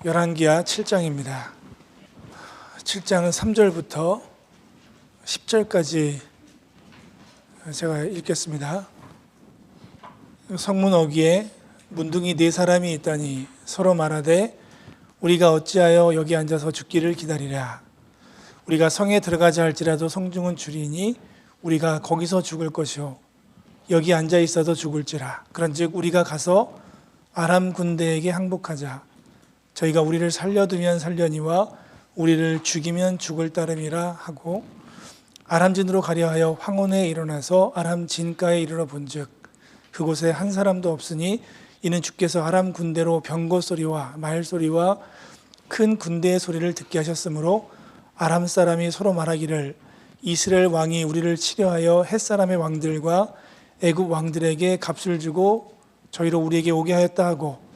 열왕기하 7장입니다. 7장은 3절부터 10절까지 제가 읽겠습니다. 성문 어귀에 문둥이 네 사람이 있다니 서로 말하되 우리가 어찌하여 여기 앉아서 죽기를 기다리랴. 우리가 성에 들어가자 할지라도 성중은 줄이니 우리가 거기서 죽을 것이요 여기 앉아 있어도 죽을지라. 그런즉 우리가 가서 아람 군대에게 항복하자. 저희가 우리를 살려두면 살려니와 우리를 죽이면 죽을 따름이라 하고 아람진으로 가려 하여 황혼에 일어나서 아람 진가에 이르러 본즉 그곳에 한 사람도 없으니 이는 주께서 아람 군대로 병거 소리와 말 소리와 큰 군대의 소리를 듣게 하셨으므로 아람 사람이 서로 말하기를 이스라엘 왕이 우리를 치려하여 헷 사람의 왕들과 애굽 왕들에게 값을 주고 저희로 우리에게 오게 하였다 하고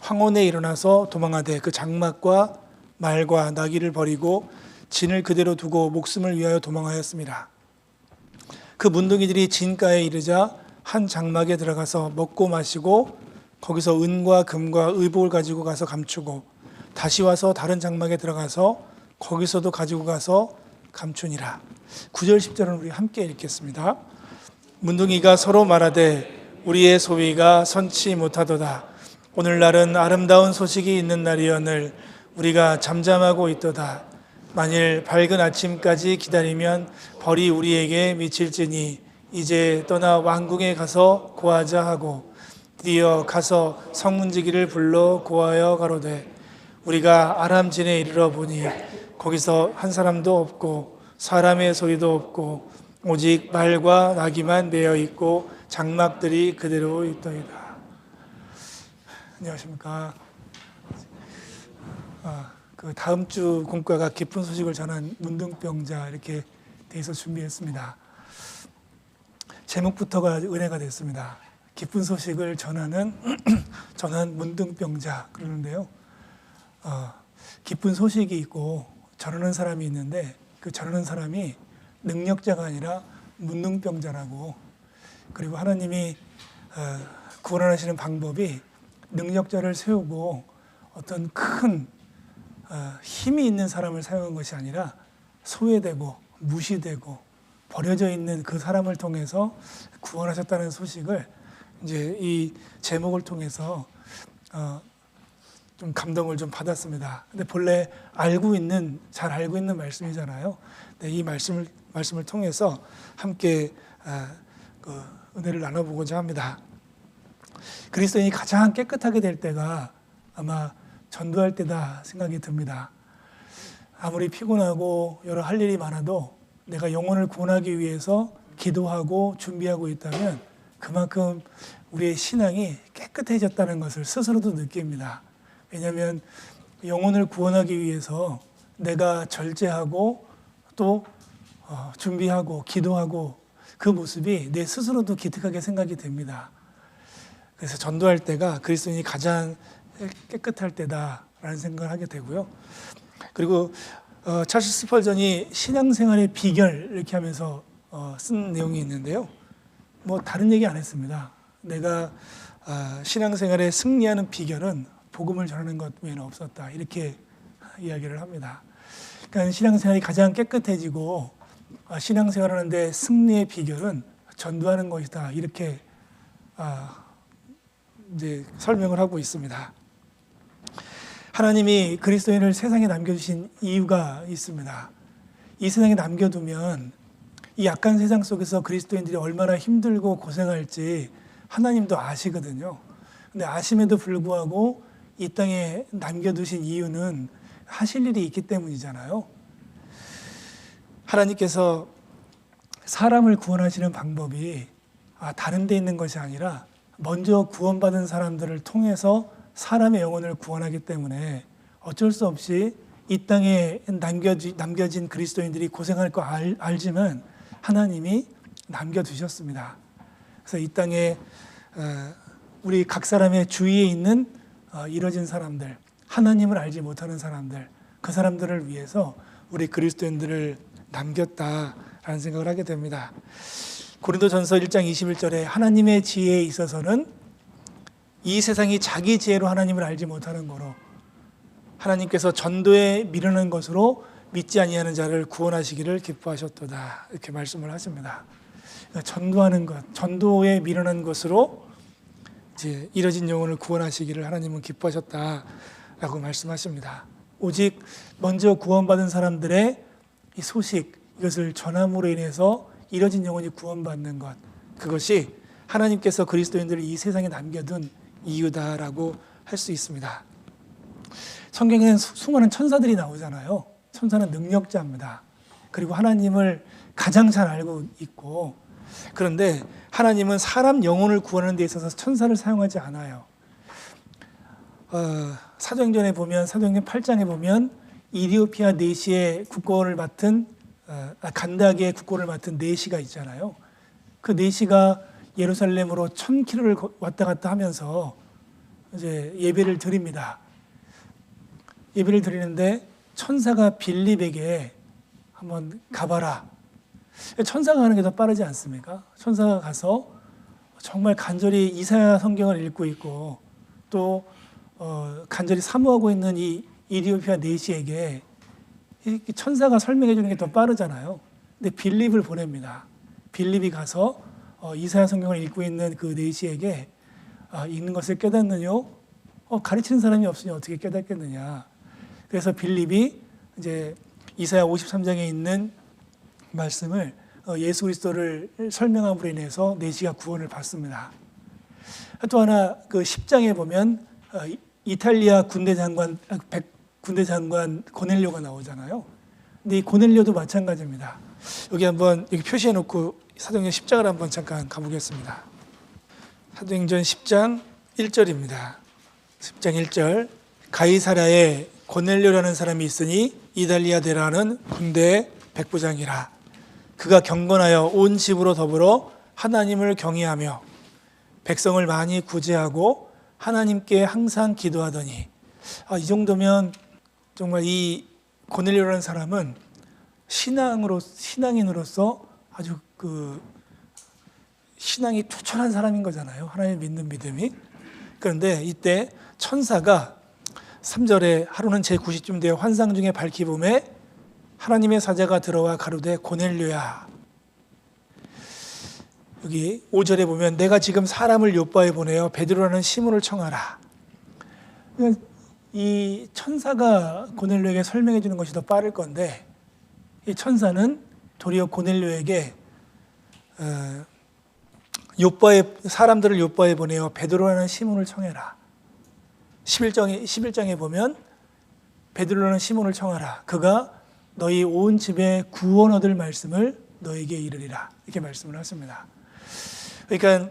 황혼에 일어나서 도망하되 그 장막과 말과 나귀를 버리고 진을 그대로 두고 목숨을 위하여 도망하였습니다. 그 문둥이들이 진가에 이르자 한 장막에 들어가서 먹고 마시고 거기서 은과 금과 의복을 가지고 가서 감추고 다시 와서 다른 장막에 들어가서 거기서도 가지고 가서 감추니라. 9절 10절은 우리 함께 읽겠습니다. 문둥이가 서로 말하되 우리의 소위가 선치 못하도다. 오늘날은 아름다운 소식이 있는 날이오늘 우리가 잠잠하고 있도다. 만일 밝은 아침까지 기다리면 벌이 우리에게 미칠지니 이제 떠나 왕궁에 가서 고하자 하고 드디어 가서 성문지기를 불러 고하여 가로되 우리가 아람진에 이르러 보니 거기서 한 사람도 없고 사람의 소리도 없고 오직 말과 나귀만 매여 있고 장막들이 그대로 있더이다. 안녕하십니까. 그 다음 주 공과가 기쁜 소식을 전한 문둥병자 이렇게 돼서 준비했습니다. 제목부터가 은혜가 됐습니다. 기쁜 소식을 전한 문둥병자 그러는데요. 기쁜 소식이 있고 전하는 사람이 있는데 그 전하는 사람이 능력자가 아니라 문둥병자라고, 그리고 하나님이 구원하시는 방법이 능력자를 세우고 어떤 큰 힘이 있는 사람을 사용한 것이 아니라 소외되고 무시되고 버려져 있는 그 사람을 통해서 구원하셨다는 소식을 이제 이 제목을 통해서 좀 감동을 좀 받았습니다. 근데 본래 잘 알고 있는 말씀이잖아요. 근데 이 말씀을 통해서 함께 그 은혜를 나눠보고자 합니다. 그리스도인이 가장 깨끗하게 될 때가 아마 전도할 때다 생각이 듭니다. 아무리 피곤하고 여러 할 일이 많아도 내가 영혼을 구원하기 위해서 기도하고 준비하고 있다면 그만큼 우리의 신앙이 깨끗해졌다는 것을 스스로도 느낍니다. 왜냐하면 영혼을 구원하기 위해서 내가 절제하고 또 준비하고 기도하고 그 모습이 내 스스로도 기특하게 생각이 됩니다. 그래서 전도할 때가 그리스도인이 가장 깨끗할 때다라는 생각을 하게 되고요. 그리고 찰스 스펄전이 신앙생활의 비결 이렇게 하면서 쓴 내용이 있는데요. 뭐 다른 얘기 안 했습니다. 내가 신앙생활에 승리하는 비결은 복음을 전하는 것 외에는 없었다, 이렇게 이야기를 합니다. 그러니까 신앙생활이 가장 깨끗해지고 신앙생활하는데 승리의 비결은 전도하는 것이다, 이렇게 이제 설명을 하고 있습니다. 하나님이 그리스도인을 세상에 남겨주신 이유가 있습니다. 이 세상에 남겨두면 이 약한 세상 속에서 그리스도인들이 얼마나 힘들고 고생할지 하나님도 아시거든요. 근데 아심에도 불구하고 이 땅에 남겨두신 이유는 하실 일이 있기 때문이잖아요. 하나님께서 사람을 구원하시는 방법이 다른 데 있는 것이 아니라 먼저 구원받은 사람들을 통해서 사람의 영혼을 구원하기 때문에 어쩔 수 없이 이 땅에 남겨진 그리스도인들이 고생할 거 알지만 하나님이 남겨두셨습니다. 그래서 이 땅에 우리 각 사람의 주위에 있는 이뤄진 사람들, 하나님을 알지 못하는 사람들, 그 사람들을 위해서 우리 그리스도인들을 남겼다라는 생각을 하게 됩니다. 고린도전서 1장 21절에 하나님의 지혜에 있어서는 이 세상이 자기 지혜로 하나님을 알지 못하는 거로 하나님께서 전도에 미련한 것으로 믿지 아니하는 자를 구원하시기를 기뻐하셨도다. 이렇게 말씀을 하십니다. 전도하는 것, 전도에 미련한 것으로 이제 잃어진 영혼을 구원하시기를 하나님은 기뻐하셨다라고 말씀하십니다. 오직 먼저 구원받은 사람들의 이 소식, 이것을 전함으로 인해서 잃어진 영혼이 구원받는 것, 그것이 하나님께서 그리스도인들을 이 세상에 남겨둔 이유다라고 할 수 있습니다. 성경에는 수많은 천사들이 나오잖아요. 천사는 능력자입니다. 그리고 하나님을 가장 잘 알고 있고, 그런데 하나님은 사람 영혼을 구하는 데 있어서 천사를 사용하지 않아요. 사도행전에 보면, 사도행전 8장에 보면 이디오피아 내시의 국고를 맡은 간다게의 국고를 맡은 내시가 있잖아요. 그 내시가 예루살렘으로 1000km를 왔다 갔다 하면서 이제 예배를 드립니다. 예배를 드리는데 천사가 빌립에게 한번 가봐라. 천사가 가는 게 더 빠르지 않습니까? 천사가 가서 정말 간절히 이사야 성경을 읽고 있고 또 간절히 사모하고 있는 이 이디오피아 내시에게 천사가 설명해 주는 게 더 빠르잖아요. 근데 빌립을 보냅니다. 빌립이 가서 이사야 성경을 읽고 있는 그 내시에게 읽는 것을 깨닫느뇨? 가르치는 사람이 없으니 어떻게 깨닫겠느냐? 그래서 빌립이 이제 이사야 53장에 있는 말씀을 예수 그리스도를 설명함으로 인해서 내시가 구원을 받습니다. 또 하나 그 10장에 보면 이탈리아 군대 장관 고넬료가 나오잖아요. 근데 이 고넬료도 마찬가지입니다. 여기 한번 여기 표시해 놓고 사도행전 10장을 한번 잠깐 가보겠습니다. 사도행전 10장 1절입니다. 10장 1절. 가이사랴에 고넬료라는 사람이 있으니 이달리아 대라는 군대의 백부장이라. 그가 경건하여 온 집으로 더불어 하나님을 경외하며 백성을 많이 구제하고 하나님께 항상 기도하더니. 이 정도면 정말 이 고넬료라는 사람은 신앙인으로서 아주 그 신앙이 투철한 사람인 거잖아요. 하나님 믿는 믿음이. 그런데 이때 천사가 3절에 하루는 제9시쯤 되어 환상 중에 밝히 보매 하나님의 사자가 들어와 가로되 고넬료야. 여기 5절에 보면 내가 지금 사람을 요바에 보내어 베드로라는 시몬을 청하라. 이 천사가 고넬료에게 설명해 주는 것이 더 빠를 건데 이 천사는 도리어 고넬료에게 사람들을 요바에 보내어 베드로라는 시몬을 청해라. 11장에 보면 베드로라는 시몬을 청하라. 그가 너희 온 집에 구원 얻을 말씀을 너에게 이르리라. 이렇게 말씀을 하십니다. 그러니까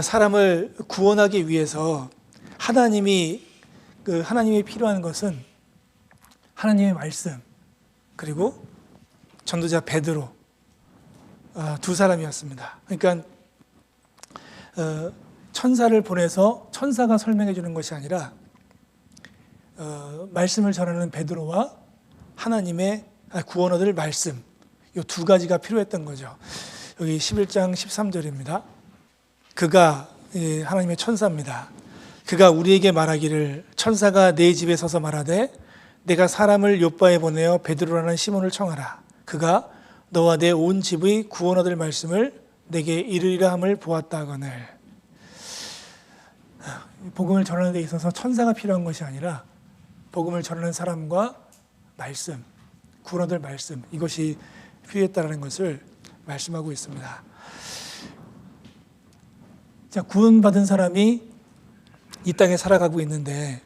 사람을 구원하기 위해서 하나님이 필요한 것은 하나님의 말씀 그리고 전도자 베드로 두 사람이었습니다. 그러니까 천사를 보내서 천사가 설명해 주는 것이 아니라 말씀을 전하는 베드로와 하나님의 구원 얻을 말씀, 이 두 가지가 필요했던 거죠. 여기 11장 13절입니다. 그가 하나님의 천사입니다. 그가 우리에게 말하기를 천사가 내 집에 서서 말하되 내가 사람을 요바에 보내어 베드로라는 시몬을 청하라. 그가 너와 내 온 집의 구원 얻을 말씀을 내게 이르리라 함을 보았다 하거늘. 복음을 전하는 데 있어서 천사가 필요한 것이 아니라 복음을 전하는 사람과 말씀, 구원 얻을 말씀, 이것이 필요했다는 것을 말씀하고 있습니다. 자, 구원받은 사람이 이 땅에 살아가고 있는데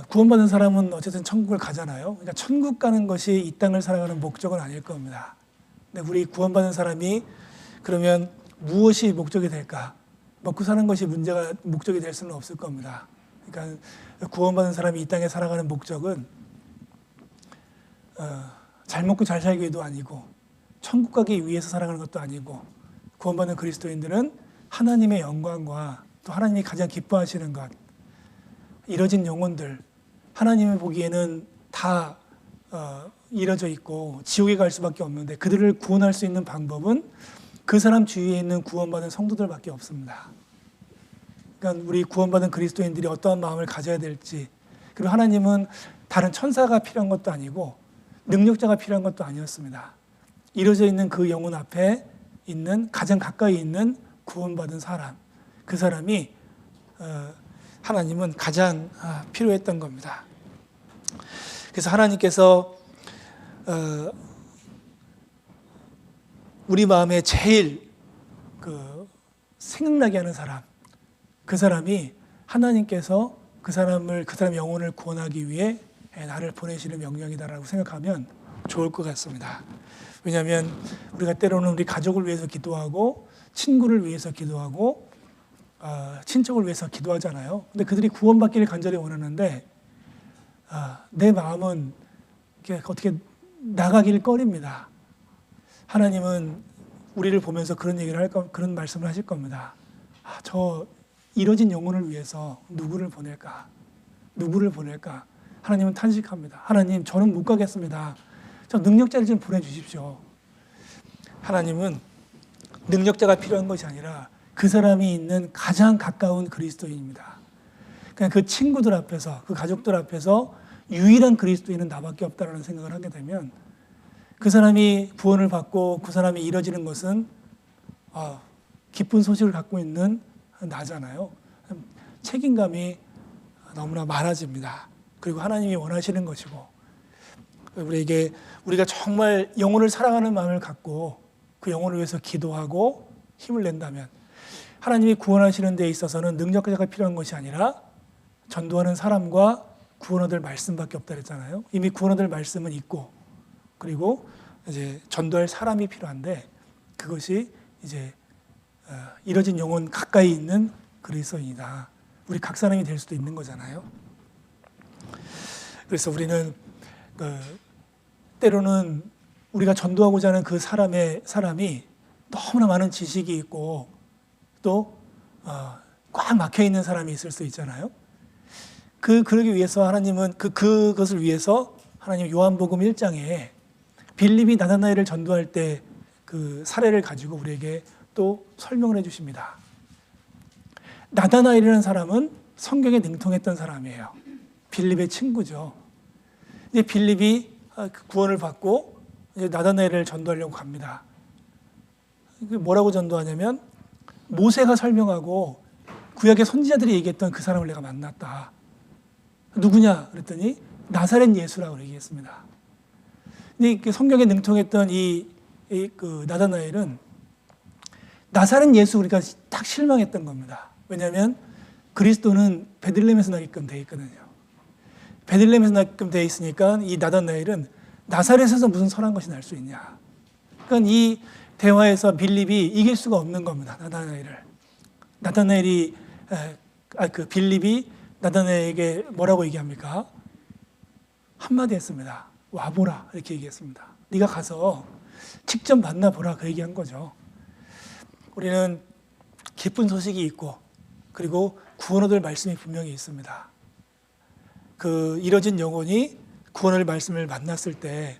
구원받은 사람은 어쨌든 천국을 가잖아요. 그러니까 천국 가는 것이 이 땅을 살아가는 목적은 아닐 겁니다. 근데 우리 구원받은 사람이 그러면 무엇이 목적이 될까? 먹고 사는 것이 목적이 될 수는 없을 겁니다. 그러니까 구원받은 사람이 이 땅에 살아가는 목적은 잘 먹고 잘 살기도 아니고 천국 가기 위해서 살아가는 것도 아니고 구원받은 그리스도인들은 하나님의 영광과 또 하나님이 가장 기뻐하시는 것, 잃어진 영혼들, 하나님이 보기에는 다 잃어져 있고 지옥에 갈 수밖에 없는데 그들을 구원할 수 있는 방법은 그 사람 주위에 있는 구원받은 성도들밖에 없습니다. 그러니까 우리 구원받은 그리스도인들이 어떠한 마음을 가져야 될지, 그리고 하나님은 다른 천사가 필요한 것도 아니고 능력자가 필요한 것도 아니었습니다. 이루어져 있는 그 영혼 앞에 있는 가장 가까이 있는 구원받은 사람, 그 사람이 하나님은 가장 필요했던 겁니다. 그래서 하나님께서 우리 마음에 제일 생각나게 하는 사람, 그 사람이 하나님께서 그 사람 영혼을 구원하기 위해 나를 보내시는 명령이다라고 생각하면 좋을 것 같습니다. 왜냐하면 우리가 때로는 우리 가족을 위해서 기도하고 친구를 위해서 기도하고 친척을 위해서 기도하잖아요. 근데 그들이 구원받기를 간절히 원하는데 내 마음은 어떻게 나가길 꺼립니다. 하나님은 우리를 보면서 그런 말씀을 하실 겁니다. 저 이뤄진 영혼을 위해서 누구를 보낼까? 하나님은 탄식합니다. 하나님, 저는 못 가겠습니다. 저 능력자를 좀 보내주십시오. 하나님은 능력자가 필요한 것이 아니라 그 사람이 있는 가장 가까운 그리스도인입니다. 그냥 그 친구들 앞에서, 그 가족들 앞에서 유일한 그리스도인은 나밖에 없다라는 생각을 하게 되면 그 사람이 구원을 받고 그 사람이 이뤄지는 것은 기쁜 소식을 갖고 있는 나잖아요. 책임감이 너무나 많아집니다. 그리고 하나님이 원하시는 것이고 우리가 정말 영혼을 사랑하는 마음을 갖고 그 영혼을 위해서 기도하고 힘을 낸다면 하나님이 구원하시는 데 있어서는 능력자가 필요한 것이 아니라 전도하는 사람과 구원 얻을 말씀밖에 없다 그랬잖아요. 이미 구원 얻을 말씀은 있고 그리고 이제 전도할 사람이 필요한데 그것이 이제 이뤄진 영혼 가까이 있는 그리스도인이다. 우리 각 사람이 될 수도 있는 거잖아요. 그래서 우리는 때로는 우리가 전도하고자 하는 그 사람이 너무나 많은 지식이 있고 또 꽉 막혀 있는 사람이 있을 수 있잖아요. 그러기 위해서 하나님은 그것을 위해서 하나님 요한복음 1장에 빌립이 나다나엘을 전도할 때 그 사례를 가지고 우리에게 또 설명을 해주십니다. 나다나엘이라는 사람은 성경에 능통했던 사람이에요. 빌립의 친구죠. 이제 빌립이 구원을 받고 이제 나다나엘을 전도하려고 갑니다. 뭐라고 전도하냐면 모세가 설명하고 구약의 선지자들이 얘기했던 그 사람을 내가 만났다. 누구냐? 그랬더니 나사렛 예수라고 얘기했습니다. 근데 성경에 능통했던 그 나다나엘은 나사렛 예수 그러니까 딱 실망했던 겁니다. 왜냐하면 그리스도는 베들레헴에서 나게끔 돼 있거든요. 베들레헴에서 나게끔 돼 있으니까 이 나다나엘은 나사렛에서 무슨 선한 것이 날 수 있냐. 그러니까 이 대화에서 빌립이 이길 수가 없는 겁니다. 빌립이 나다나엘에게 뭐라고 얘기합니까? 한마디 했습니다. 와보라 이렇게 얘기했습니다. 네가 가서 직접 만나보라 그 얘기한 거죠. 우리는 기쁜 소식이 있고 그리고 구원 얻을 말씀이 분명히 있습니다. 그 이뤄진 영혼이 구원 얻을 말씀을 만났을 때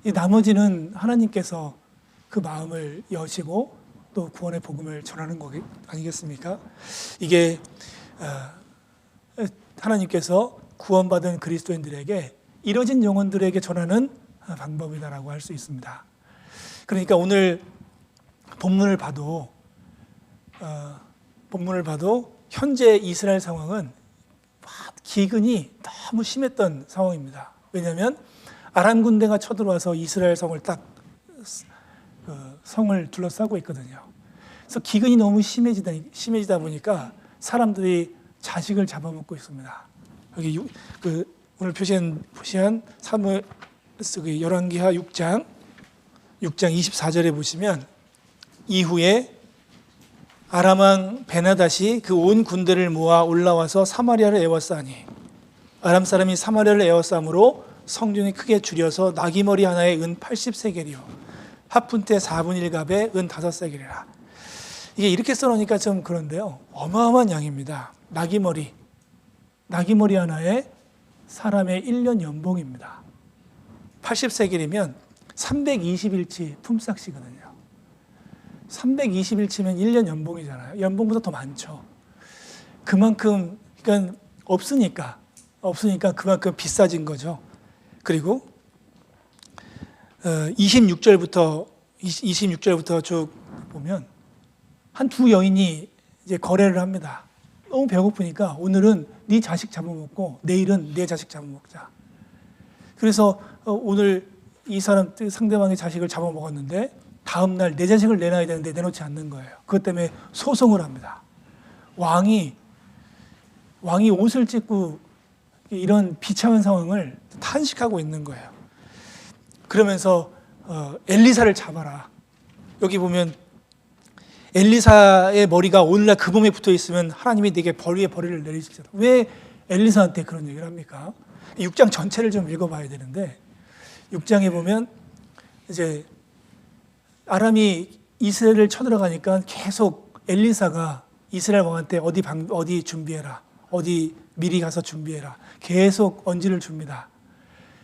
이 나머지는 하나님께서 그 마음을 여시고 또 구원의 복음을 전하는 거 아니겠습니까? 이게 하나님께서 구원받은 그리스도인들에게 이뤄진 영혼들에게 전하는 방법이다라고 할 수 있습니다. 그러니까 오늘 본문을 봐도 현재 이스라엘 상황은 기근이 너무 심했던 상황입니다. 왜냐하면 아람 군대가 쳐들어와서 이스라엘 성을 성을 둘러싸고 있거든요. 그래서 기근이 너무 심해지다 보니까 사람들이 자식을 잡아먹고 있습니다. 여기 오늘 표시한 열왕기하 6장 24절에 보시면 이후에 아람 왕 베나닷이 그 온 군대를 모아 올라와서 사마리아를 에워싸니 아람 사람이 사마리아를 에워싸므로 성중이 크게 줄여서 나귀머리 하나에 은 80세겔이요 합분태 4분의 1갑에 은 5세겔이라. 이게 이렇게 써놓으니까 좀 그런데요. 어마어마한 양입니다. 나귀머리 하나에 사람의 1년 연봉입니다. 80세겔이면 320일치 품삯이거든요. 320일치면 1년 연봉이잖아요. 연봉보다 더 많죠. 그만큼 그러니까 없으니까 없으니까 그만큼 비싸진 거죠. 그리고 26절부터 쭉 보면 한 두 여인이 이제 거래를 합니다. 너무 배고프니까 오늘은 네 자식 잡아먹고 내일은 내 자식 잡아먹자. 그래서 오늘 이 사람 상대방의 자식을 잡아먹었는데 다음 날 내 자식을 내놔야 되는데 내놓지 않는 거예요. 그것 때문에 소송을 합니다. 왕이 옷을 찢고 이런 비참한 상황을 탄식하고 있는 거예요. 그러면서 엘리사를 잡아라. 여기 보면 엘리사의 머리가 오늘날 그 몸에 붙어 있으면 하나님이 내게 벌 위에 벌을 내리시잖아. 왜 엘리사한테 그런 얘기를 합니까? 6장 전체를 좀 읽어봐야 되는데 6장에 보면 이제 아람이 이스라엘을 쳐들어가니까 계속 엘리사가 이스라엘 왕한테 어디 준비해라. 어디 미리 가서 준비해라. 계속 언지를 줍니다.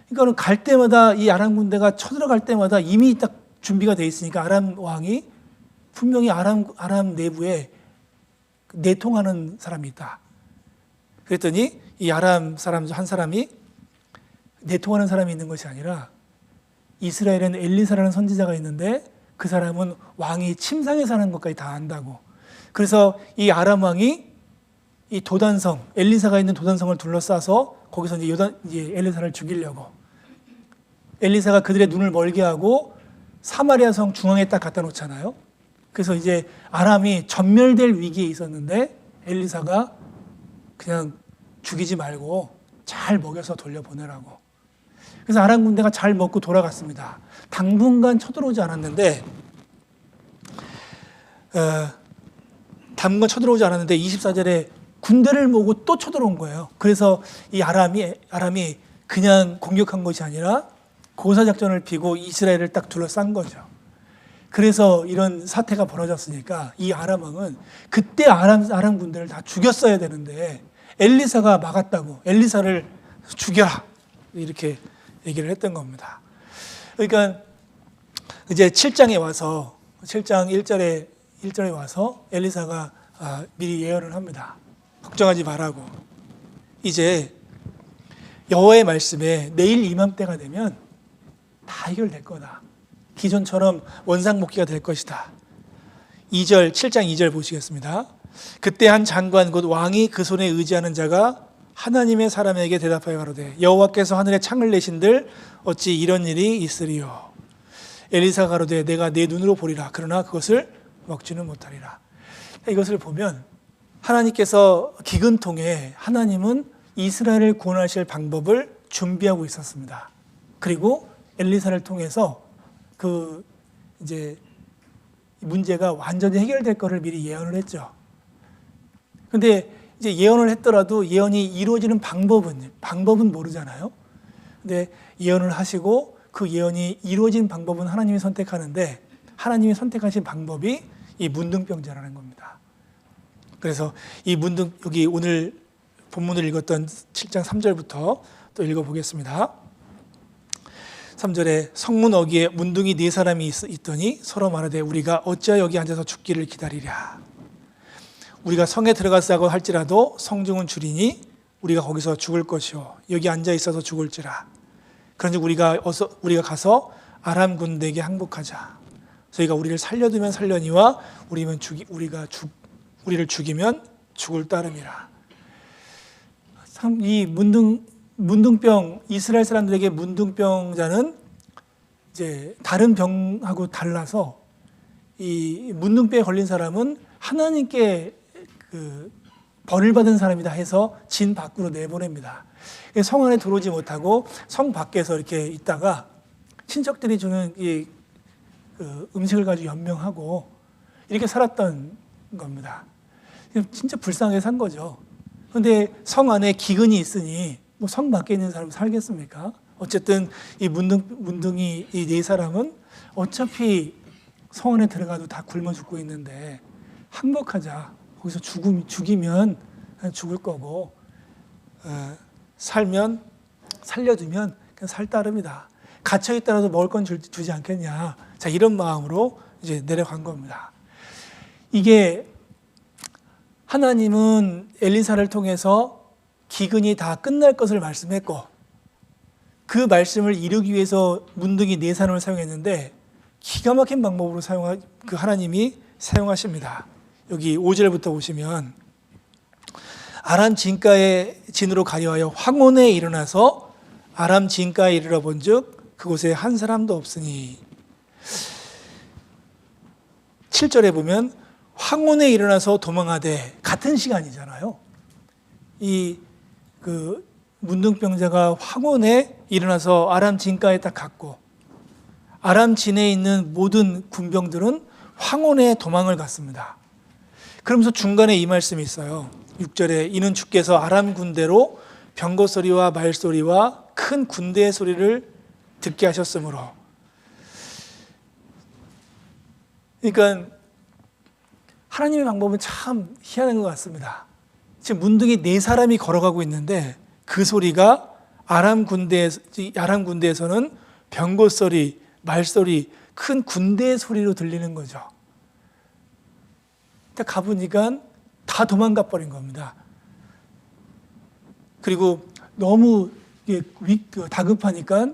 그러니까 갈 때마다 이 아람 군대가 쳐들어갈 때마다 이미 딱 준비가 돼 있으니까 아람 왕이 분명히 아람 내부에 내통하는 사람이 있다. 그랬더니 이 아람 사람 한 사람이 내통하는 사람이 있는 것이 아니라 이스라엘에는 엘리사라는 선지자가 있는데 그 사람은 왕이 침상에 사는 것까지 다 안다고. 그래서 이 아람 왕이 이 도단성, 엘리사가 있는 도단성을 둘러싸서 거기서 이제 엘리사를 죽이려고. 엘리사가 그들의 눈을 멀게 하고 사마리아 성 중앙에 딱 갖다 놓잖아요. 그래서 이제 아람이 전멸될 위기에 있었는데 엘리사가 그냥 죽이지 말고 잘 먹여서 돌려보내라고. 그래서 아람 군대가 잘 먹고 돌아갔습니다. 당분간 쳐들어오지 않았는데 24절에 군대를 모으고 또 쳐들어온 거예요. 그래서 이 아람이 그냥 공격한 것이 아니라 고사작전을 피고 이스라엘을 딱 둘러싼 거죠. 그래서 이런 사태가 벌어졌으니까 이 아람 왕은 그때 아람 군대를 다 죽였어야 되는데 엘리사가 막았다고. 엘리사를 죽여라. 이렇게 얘기를 했던 겁니다. 그러니까 이제 7장에 와서 7장 1절에 와서 엘리사가 미리 예언을 합니다. 걱정하지 말라고. 이제 여호와의 말씀에 내일 이맘때가 되면 다 해결될 거다. 기존처럼 원상복귀가 될 것이다. 7장 2절 보시겠습니다. 그때 한 장관 곧 왕이 그 손에 의지하는 자가 하나님의 사람에게 대답하여 가로되 여호와께서 하늘에 창을 내신들 어찌 이런 일이 있으리요. 엘리사가 가로되 내가 내 눈으로 보리라. 그러나 그것을 먹지는 못하리라. 이것을 보면 하나님께서 기근통에 하나님은 이스라엘을 구원하실 방법을 준비하고 있었습니다. 그리고 엘리사를 통해서 그 이제 문제가 완전히 해결될 것을 미리 예언을 했죠. 근데 이제 예언을 했더라도 예언이 이루어지는 방법은 모르잖아요. 근데 예언을 하시고 그 예언이 이루어진 방법은 하나님이 선택하는데 하나님이 선택하신 방법이 이 문둥병자라는 겁니다. 그래서 이 여기 오늘 본문을 읽었던 7장 3절부터 또 읽어보겠습니다. 3절에 성문 어귀에 문둥이 4사람이 있더니 서로 말하되 우리가 어찌하여 여기 앉아서 죽기를 기다리랴. 우리가 성에 들어가서 할지라도 성중은 줄이니 우리가 거기서 죽을 것이요 여기 앉아 있어서 죽을지라. 그런즉 우리가 가서 아람 군대에게 항복하자. 저희가 우리를 살려두면 살려니와 우리를 죽이면 죽을 따름이라. 참 이 문둥병 이스라엘 사람들에게 문둥병자는 이제 다른 병하고 달라서 이 문둥병에 걸린 사람은 하나님께 그 벌을 받은 사람이다 해서 진 밖으로 내보냅니다. 성 안에 들어오지 못하고 성 밖에서 이렇게 있다가 친척들이 주는 그 음식을 가지고 연명하고 이렇게 살았던 겁니다. 진짜 불쌍하게 산 거죠. 그런데 성 안에 기근이 있으니 뭐 성 밖에 있는 사람은 살겠습니까? 어쨌든 이 문둥이 이 4사람은 어차피 성 안에 들어가도 다 굶어 죽고 있는데 항복하자. 거기서 죽이면 죽을 거고 살려두면 그냥 살 따름이다. 갇혀 있더라도 먹을 건 주지 않겠냐. 자, 이런 마음으로 이제 내려간 겁니다. 이게 하나님은 엘리사를 통해서 기근이 다 끝날 것을 말씀했고 그 말씀을 이루기 위해서 문둥이 네 사람을 사용했는데 기가 막힌 방법으로 그 하나님이 사용하십니다. 여기 5절부터 보시면 아람 진가의 진으로 가려하여 황혼에 일어나서 아람 진가에 이르러 본즉 그곳에 한 사람도 없으니 7절에 보면 황혼에 일어나서 도망하되 같은 시간이잖아요. 그 문둥병자가 황혼에 일어나서 아람 진가에 딱 갔고 아람 진에 있는 모든 군병들은 황혼에 도망을 갔습니다. 그러면서 중간에 이 말씀이 있어요. 6절에 이는 주께서 아람 군대로 병거 소리와 말 소리와 큰 군대의 소리를 듣게 하셨으므로. 그러니까 하나님의 방법은 참 희한한 것 같습니다. 지금 문둥이 네 사람이 걸어가고 있는데 그 소리가 아람 군대에서는 병거 소리, 말 소리, 큰 군대의 소리로 들리는 거죠. 딱 가보니까 다 도망가 버린 겁니다. 그리고 너무 다급하니까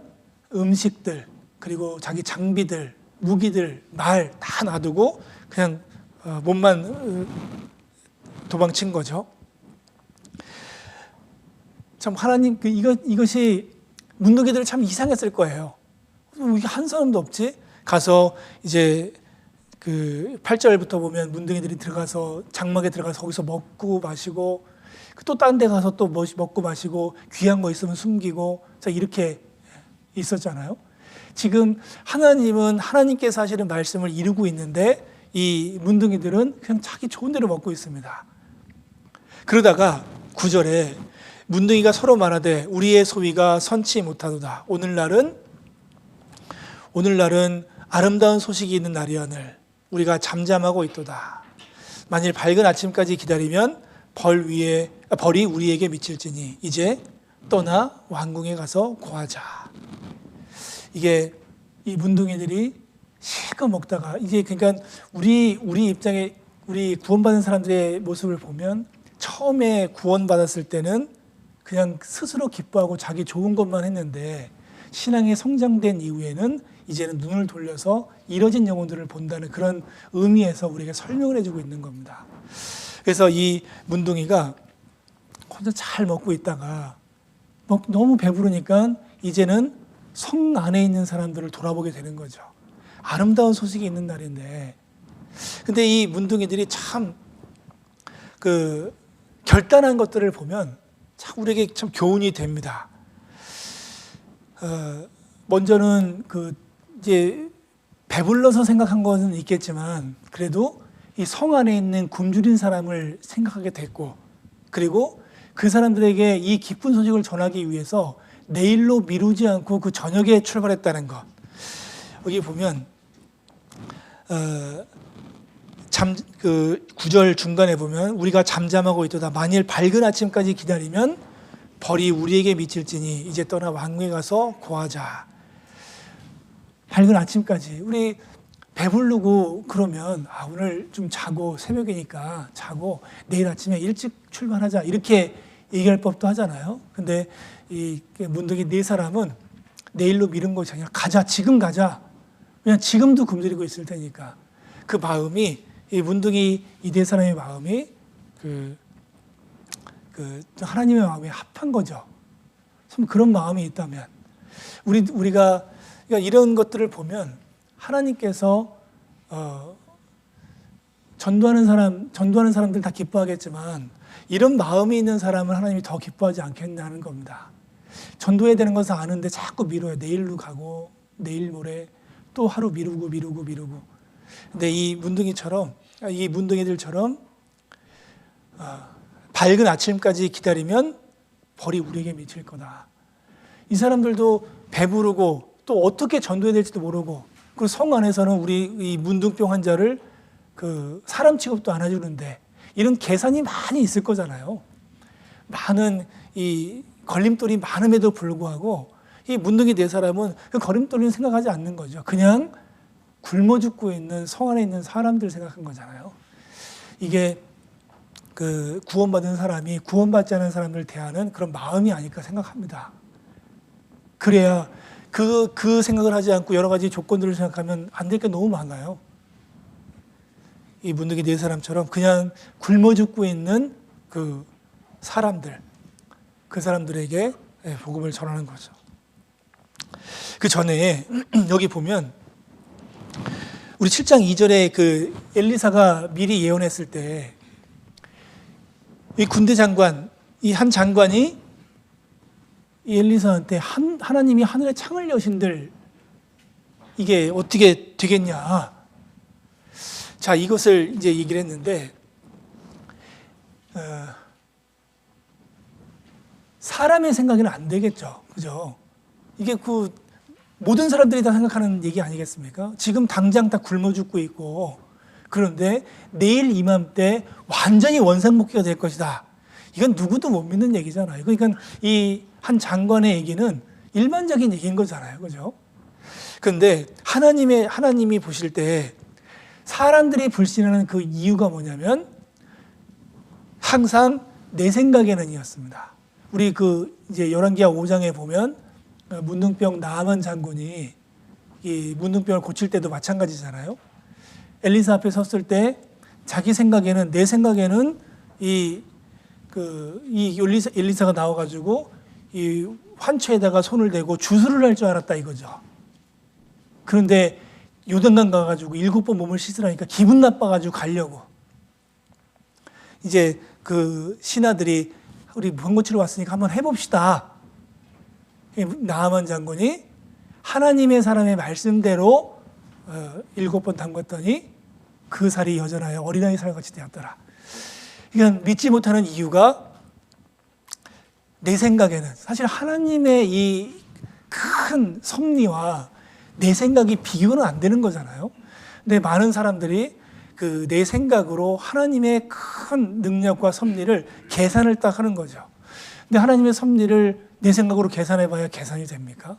음식들, 그리고 자기 장비들, 무기들, 말 다 놔두고 그냥 몸만 도망친 거죠. 참 하나님 이것이 문둥이들 참 이상했을 거예요. 이게 한 사람도 없지? 가서 이제 그 8절부터 보면 문둥이들이 들어가서 장막에 들어가서 거기서 먹고 마시고 또 딴 데 가서 또 먹고 마시고 귀한 거 있으면 숨기고 자 이렇게 있었잖아요. 지금 하나님은 하나님께서 하시는 말씀을 이루고 있는데 이 문둥이들은 그냥 자기 좋은 대로 먹고 있습니다. 그러다가 9절에 문둥이가 서로 말하되 우리의 소위가 선치 못하도다. 오늘날은 아름다운 소식이 있는 날이오늘 우리가 잠잠하고 있도다. 만일 밝은 아침까지 기다리면 벌이 우리에게 미칠지니 이제 떠나 왕궁에 가서 고하자. 이게 이 문둥이들이 실컷 먹다가 이제 그러니까 우리 입장에 우리 구원받은 사람들의 모습을 보면 처음에 구원받았을 때는 그냥 스스로 기뻐하고 자기 좋은 것만 했는데 신앙이 성장된 이후에는 이제는 눈을 돌려서 이뤄진 영혼들을 본다는 그런 의미에서 우리에게 설명을 해주고 있는 겁니다. 그래서 이 문둥이가 혼자 잘 먹고 있다가 너무 배부르니까 이제는 성 안에 있는 사람들을 돌아보게 되는 거죠. 아름다운 소식이 있는 날인데 근데 이 문둥이들이 참 그 결단한 것들을 보면 참 우리에게 참 교훈이 됩니다. 먼저는 이제 배불러서 생각한 것은 있겠지만 그래도 이 성 안에 있는 굶주린 사람을 생각하게 됐고 그리고 그 사람들에게 이 기쁜 소식을 전하기 위해서 내일로 미루지 않고 그 저녁에 출발했다는 것. 여기 보면 9절 중간에 보면 우리가 잠잠하고 있도다. 만일 밝은 아침까지 기다리면 벌이 우리에게 미칠지니 이제 떠나 왕궁에 가서 고하자. 밝은 아침까지 우리 배부르고 그러면 오늘 좀 자고 새벽이니까 자고 내일 아침에 일찍 출발하자 이렇게 얘기할 법도 하잖아요. 근데 이 문둥이 네 사람은 내일로 미룬 것이 아니라 가자, 지금 가자. 그냥 지금도 굶주리고 있을 테니까 그 마음이 이 문둥이 이 네 사람의 마음이 그 하나님의 마음에 합한 거죠. 그런 마음이 있다면 우리가 그러니까 이런 것들을 보면 하나님께서 전도하는 사람들 다 기뻐하겠지만 이런 마음이 있는 사람은 하나님이 더 기뻐하지 않겠냐는 겁니다. 전도해야 되는 것을 아는데 자꾸 미뤄요. 내일로 가고 내일 모레 또 하루 미루고. 근데 이 문둥이들처럼 밝은 아침까지 기다리면 벌이 우리에게 미칠 거다. 이 사람들도 배부르고 또 어떻게 전도해야 될지도 모르고 그리고 성 안에서는 우리 이 문둥병 환자를 사람 취급도 안 해주는데 이런 계산이 많이 있을 거잖아요. 많은 이 걸림돌이 많음에도 불구하고 이 문둥이 네 사람은 그 걸림돌은 생각하지 않는 거죠. 그냥 굶어 죽고 있는 성 안에 있는 사람들 생각한 거잖아요. 이게 그 구원받은 사람이 구원받지 않은 사람을 대하는 그런 마음이 아닐까 생각합니다. 그래야 그 생각을 하지 않고 여러 가지 조건들을 생각하면 안 될 게 너무 많아요. 이 문득이 네 사람처럼 그냥 굶어 죽고 있는 그 사람들, 그 사람들에게 복음을 전하는 거죠. 그 전에 여기 보면 우리 7장 2절에 그 엘리사가 미리 예언했을 때 이 군대 장관, 이 한 장관이 이 엘리사한테 하나님이 하늘의 창을 여신들 이게 어떻게 되겠냐. 자, 이것을 이제 얘기를 했는데 사람의 생각에는 안 되겠죠. 그죠? 이게 그 모든 사람들이 다 생각하는 얘기 아니겠습니까? 지금 당장 다 굶어 죽고 있고 그런데 내일 이맘때 완전히 원상복귀가 될 것이다. 이건 누구도 못 믿는 얘기잖아요. 그러니까 이 한 장관의 얘기는 일반적인 얘기인 거잖아요. 그죠? 그런데 하나님이 보실 때 사람들이 불신하는 그 이유가 뭐냐면 항상 내 생각에는 이었습니다. 우리 그 이제 열왕기하 5장에 보면 문둥병 나아만 장군이 이 문둥병을 고칠 때도 마찬가지잖아요. 엘리사 앞에 섰을 때 자기 생각에는 내 생각에는 이 엘리사가 나와가지고 이 환초에다가 손을 대고 주술을 할 줄 알았다 이거죠. 그런데 요단강 가가지고 7번 몸을 씻으라니까 기분 나빠가지고 가려고. 이제 그 신하들이 우리 병 고치러 왔으니까 한번 해봅시다. 나아만 장군이 하나님의 사람의 말씀대로 7번 담갔더니 그 살이 여전하여 어린아이 살같이 되었더라. 이건 믿지 못하는 이유가 내 생각에는 사실 하나님의 이 큰 섭리와 내 생각이 비교는 안 되는 거잖아요. 근데 많은 사람들이 그 내 생각으로 하나님의 큰 능력과 섭리를 계산을 딱 하는 거죠. 근데 하나님의 섭리를 내 생각으로 계산해 봐야 계산이 됩니까?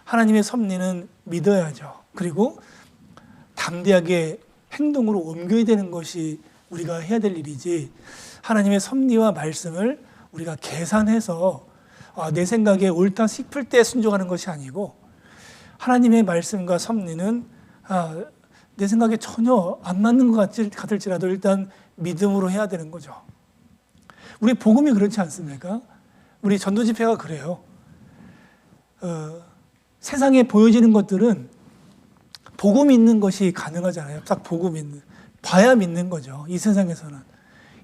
하나님의 섭리는 믿어야죠. 그리고 담대하게 행동으로 옮겨야 되는 것이 우리가 해야 될 일이지, 하나님의 섭리와 말씀을 우리가 계산해서 내 생각에 옳다 싶을 때 순종하는 것이 아니고, 하나님의 말씀과 섭리는 내 생각에 전혀 안 맞는 것 같을지라도 일단 믿음으로 해야 되는 거죠. 우리 복음이 그렇지 않습니까? 우리 전도 집회가 그래요. 세상에 보여지는 것들은 복음 있는 것이 가능하잖아요. 딱 복음 있는, 봐야 믿는 거죠. 이 세상에서는.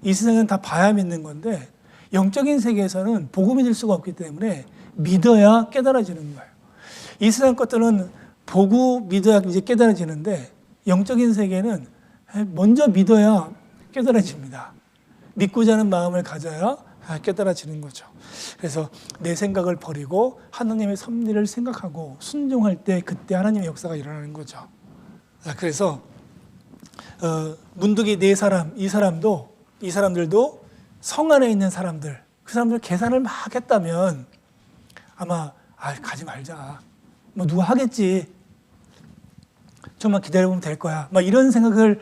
이 세상은 다 봐야 믿는 건데, 영적인 세계에서는 복음이 될 수가 없기 때문에 믿어야 깨달아지는 거예요. 이 세상 것들은 보고 믿어야 이제 깨달아지는데, 영적인 세계는 먼저 믿어야 깨달아집니다. 믿고자 하는 마음을 가져야 깨달아지는 거죠. 그래서 내 생각을 버리고 하나님의 섭리를 생각하고 순종할 때 그때 하나님의 역사가 일어나는 거죠. 그래서 문득이 네 사람, 이 사람들도 성 안에 있는 사람들, 그 사람들 계산을 막 했다면 아마 가지 말자, 뭐 누가 하겠지, 좀만 기다려보면 될 거야, 막 이런 생각을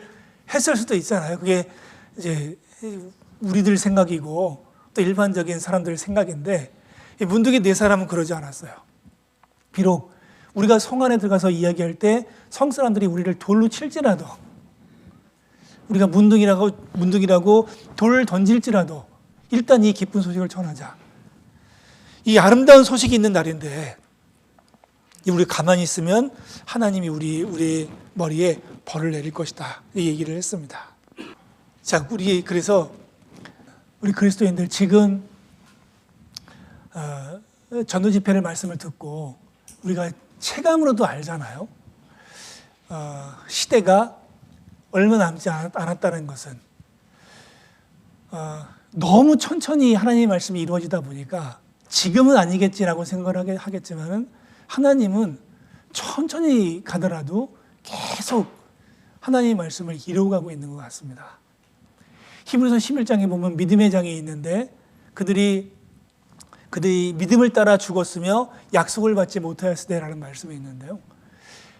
했을 수도 있잖아요. 그게 이제 우리들 생각이고 또 일반적인 사람들 생각인데, 문득이 네 사람은 그러지 않았어요. 비록 우리가 성 안에 들어가서 이야기할 때 성 사람들이 우리를 돌로 칠지라도, 우리가 문둥이라고 돌을 던질지라도 일단 이 기쁜 소식을 전하자. 이 아름다운 소식이 있는 날인데 우리 가만히 있으면 하나님이 우리 머리에 벌을 내릴 것이다, 이 얘기를 했습니다. 자, 그래서 우리 그리스도인들 지금 전도 집회를 말씀을 듣고 우리가 체감으로도 알잖아요. 시대가 얼마 남지 않았다는 것은 너무 천천히 하나님의 말씀이 이루어지다 보니까 지금은 아니겠지라고 생각을 하겠지만은, 하나님은 천천히 가더라도 계속 하나님의 말씀을 이루어가고 있는 것 같습니다. 히브리서 11장에 보면 믿음의 장이 있는데 그들이 믿음을 따라 죽었으며 약속을 받지 못하였으되라는 말씀이 있는데요.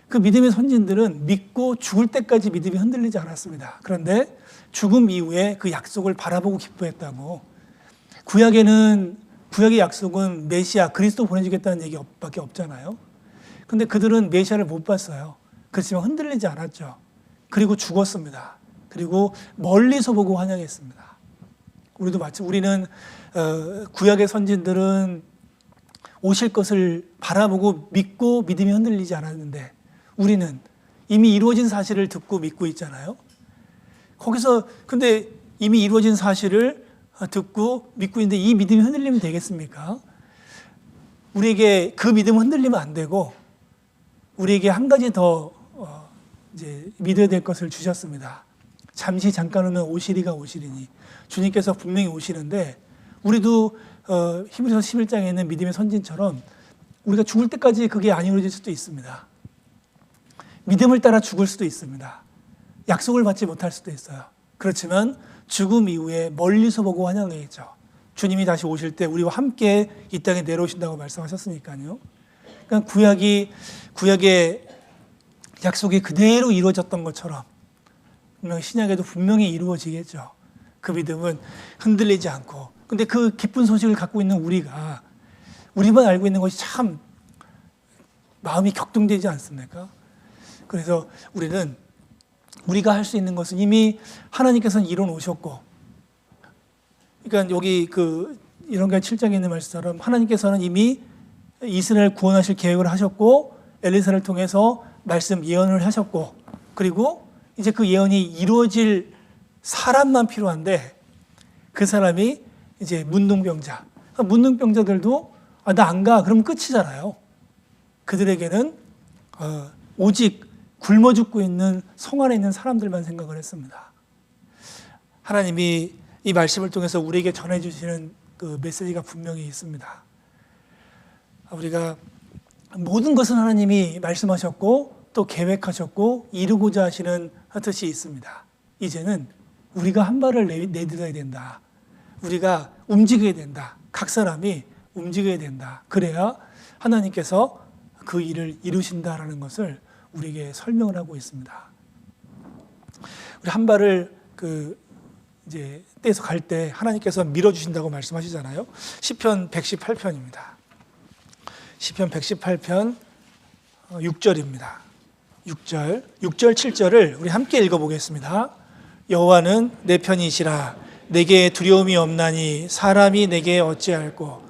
그 믿음의 선진들은 믿고 죽을 때까지 믿음이 흔들리지 않았습니다. 그런데 죽음 이후에 그 약속을 바라보고 기뻐했다고. 구약의 약속은 메시아 그리스도 보내주겠다는 얘기밖에 없잖아요. 근데 그들은 메시아를 못 봤어요. 그렇지만 흔들리지 않았죠. 그리고 죽었습니다. 그리고 멀리서 보고 환영했습니다. 우리도 우리는 구약의 선진들은 오실 것을 바라보고 믿고 믿음이 흔들리지 않았는데 우리는 이미 이루어진 사실을 듣고 믿고 있잖아요. 거기서 근데 이미 이루어진 사실을 듣고 믿고 있는데 이 믿음이 흔들리면 되겠습니까? 우리에게 그 믿음은 흔들리면 안 되고 우리에게 한 가지 더 이제 믿어야 될 것을 주셨습니다. 잠시 잠깐 오면 오시리니 주님께서 분명히 오시는데 우리도 히브리서 11장에 있는 믿음의 선진처럼 우리가 죽을 때까지 그게 안 이루어질 수도 있습니다. 믿음을 따라 죽을 수도 있습니다. 약속을 받지 못할 수도 있어요. 그렇지만 죽음 이후에 멀리서 보고 환영해야죠. 주님이 다시 오실 때 우리와 함께 이 땅에 내려오신다고 말씀하셨으니까요. 그러니까 구약의 약속이 그대로 이루어졌던 것처럼 신약에도 분명히 이루어지겠죠. 그 믿음은 흔들리지 않고. 근데 그 기쁜 소식을 갖고 있는 우리만 알고 있는 것이 참 마음이 격동되지 않습니까? 그래서 우리가 할 수 있는 것은 이미 하나님께서는 이뤄 놓으셨고, 그러니까 여기 이런가 7장에 있는 말씀처럼 하나님께서는 이미 이스라엘 구원하실 계획을 하셨고 엘리사를 통해서 말씀 예언을 하셨고, 그리고 이제 그 예언이 이루어질 사람만 필요한데 그 사람이 이제 문둥병자. 문둥병자들도 나 안 가. 그러면 끝이잖아요. 그들에게는 오직 굶어 죽고 있는 성 안에 있는 사람들만 생각을 했습니다. 하나님이 이 말씀을 통해서 우리에게 전해주시는 그 메시지가 분명히 있습니다. 우리가 모든 것은 하나님이 말씀하셨고 또 계획하셨고 이루고자 하시는 뜻이 있습니다. 이제는 우리가 한 발을 내딛어야 된다. 우리가 움직여야 된다. 각 사람이 움직여야 된다. 그래야 하나님께서 그 일을 이루신다라는 것을 우리에게 설명을 하고 있습니다. 우리 한 발을 이제 떼서 갈 때 하나님께서 밀어주신다고 말씀하시잖아요. 시편 118편입니다. 시편 118편 6절입니다. 6절, 7절을 우리 함께 읽어보겠습니다. 여호와는 내 편이시라. 내게 두려움이 없나니 사람이 내게 어찌할꼬.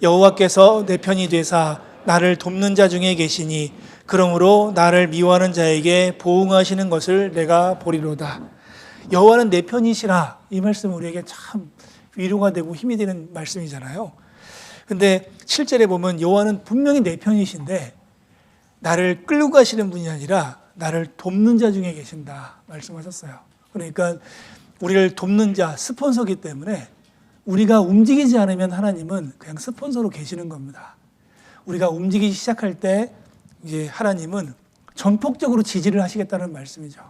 여호와께서 내 편이 되사 나를 돕는 자 중에 계시니 그러므로 나를 미워하는 자에게 보응하시는 것을 내가 보리로다. 여호와는 내 편이시라. 이 말씀은 우리에게 참 위로가 되고 힘이 되는 말씀이잖아요. 근데 7절에 보면 여호와는 분명히 내 편이신데 나를 끌고 가시는 분이 아니라 나를 돕는 자 중에 계신다 말씀하셨어요. 그러니까 우리를 돕는 자, 스폰서기 때문에 우리가 움직이지 않으면 하나님은 그냥 스폰서로 계시는 겁니다. 우리가 움직이기 시작할 때 이제 하나님은 전폭적으로 지지를 하시겠다는 말씀이죠.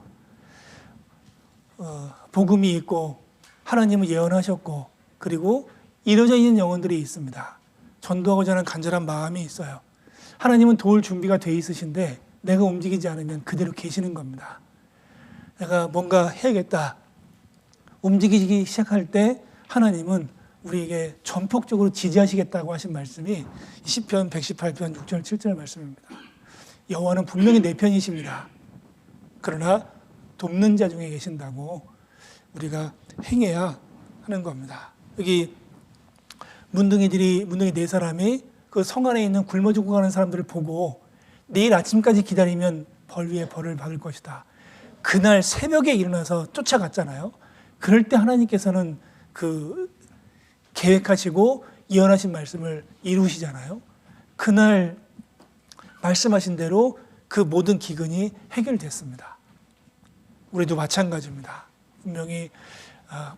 복음이 있고 하나님은 예언하셨고 그리고 이루어져 있는 영혼들이 있습니다. 전도하고자 하는 간절한 마음이 있어요. 하나님은 도울 준비가 돼 있으신데 내가 움직이지 않으면 그대로 계시는 겁니다. 내가 뭔가 해야겠다. 움직이기 시작할 때 하나님은 우리에게 전폭적으로 지지하시겠다고 하신 말씀이 시편 118편 6절 7절 말씀입니다. 여호와는 분명히 내 편이십니다. 그러나 돕는 자 중에 계신다고 우리가 행해야 하는 겁니다. 여기 문둥이 네 사람이 그 성 안에 있는 굶어 죽고 가는 사람들을 보고 내일 아침까지 기다리면 벌 위에 벌을 받을 것이다. 그날 새벽에 일어나서 쫓아갔잖아요. 그럴 때 하나님께서는 계획하시고 예언하신 말씀을 이루시잖아요. 그날 말씀하신 대로 그 모든 기근이 해결됐습니다. 우리도 마찬가지입니다. 분명히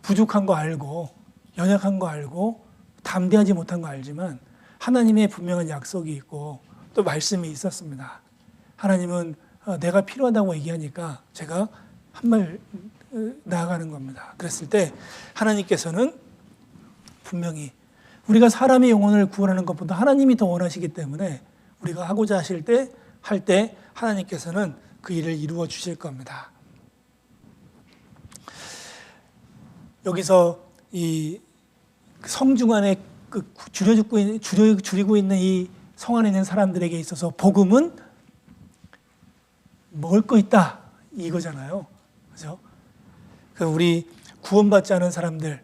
부족한 거 알고 연약한 거 알고 담대하지 못한 거 알지만 하나님의 분명한 약속이 있고 또 말씀이 있었습니다. 하나님은 내가 필요하다고 얘기하니까 제가 한 발 나아가는 겁니다. 그랬을 때 하나님께서는 분명히 우리가 사람의 영혼을 구원하는 것보다 하나님이 더 원하시기 때문에 우리가 하고자 하실 때 할 때 하나님께서는 그 일을 이루어 주실 겁니다. 여기서 이 성중 안에 줄이고 있는 이 성 안에 있는 사람들에게 있어서 복음은 먹을 거 있다 이거잖아요. 그죠? 우리 구원받지 않은 사람들,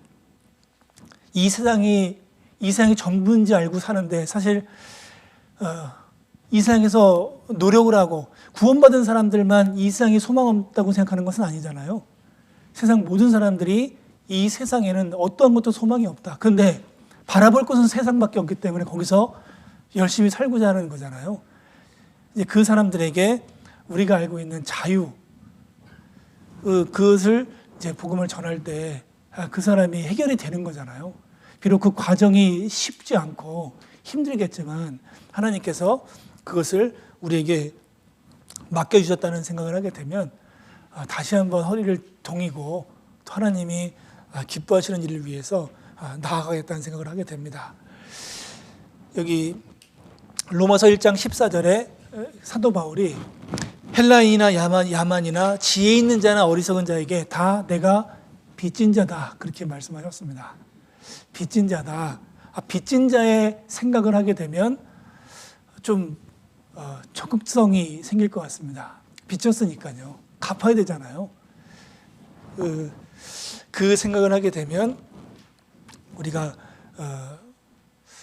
이 세상이 전부인지 알고 사는데 사실 이 세상에서 노력을 하고 구원받은 사람들만 이 세상에 소망 없다고 생각하는 것은 아니잖아요. 세상 모든 사람들이 이 세상에는 어떠한 것도 소망이 없다. 그런데 바라볼 것은 세상밖에 없기 때문에 거기서 열심히 살고자 하는 거잖아요. 이제 그 사람들에게 우리가 알고 있는 자유, 그것을 이제 복음을 전할 때 그 사람이 해결이 되는 거잖아요. 비록 그 과정이 쉽지 않고 힘들겠지만 하나님께서 그것을 우리에게 맡겨주셨다는 생각을 하게 되면 다시 한번 허리를 동이고 또 하나님이 기뻐하시는 일을 위해서 나아가겠다는 생각을 하게 됩니다. 여기 로마서 1장 14절에 사도 바울이 헬라인이나 야만이나 지혜 있는 자나 어리석은 자에게 다 내가 빚진 자다 그렇게 말씀하셨습니다. 빚진 자다. 빚진 자의 생각을 하게 되면 좀 적극성이 생길 것 같습니다. 빚졌으니까요. 갚아야 되잖아요. 그 생각을 하게 되면 우리가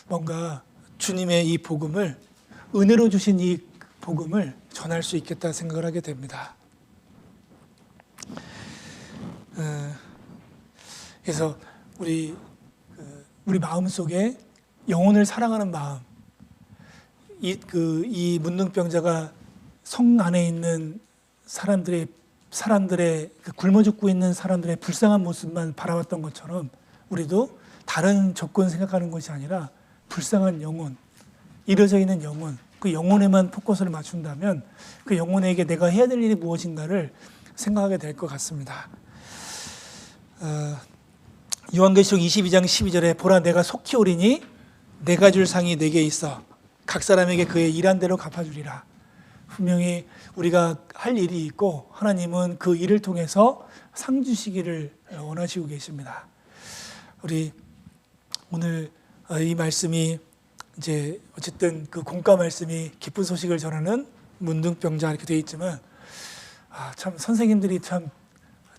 뭔가 주님의 이 복음을, 은혜로 주신 이 복음을 전할 수 있겠다 생각을 하게 됩니다. 그래서 우리 마음속에 영혼을 사랑하는 마음, 이 문둥병자가 성 안에 있는 사람들의 굶어 죽고 있는 사람들의 불쌍한 모습만 바라봤던 것처럼 우리도 다른 조건 생각하는 것이 아니라 불쌍한 영혼, 이루어져 있는 영혼, 그 영혼에만 포커스를 맞춘다면 그 영혼에게 내가 해야 될 일이 무엇인가를 생각하게 될 것 같습니다. 요한계시록 22장 12절에 보라 내가 속히 오리니 내가 줄 상이 내게 있어 각 사람에게 그의 일한 대로 갚아주리라. 분명히 우리가 할 일이 있고 하나님은 그 일을 통해서 상 주시기를 원하시고 계십니다. 우리 오늘 이 말씀이 이제 어쨌든 그 공과 말씀이 기쁜 소식을 전하는 문둥병자 이렇게 되어 있지만 참 선생님들이 참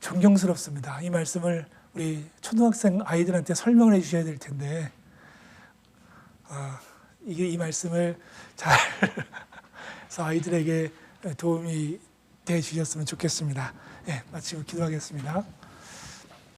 존경스럽습니다. 이 말씀을 우리 초등학생 아이들한테 설명을 해 주셔야 될 텐데 이 말씀을 잘 해서 아이들에게 도움이 돼 주셨으면 좋겠습니다. 마치고 기도하겠습니다.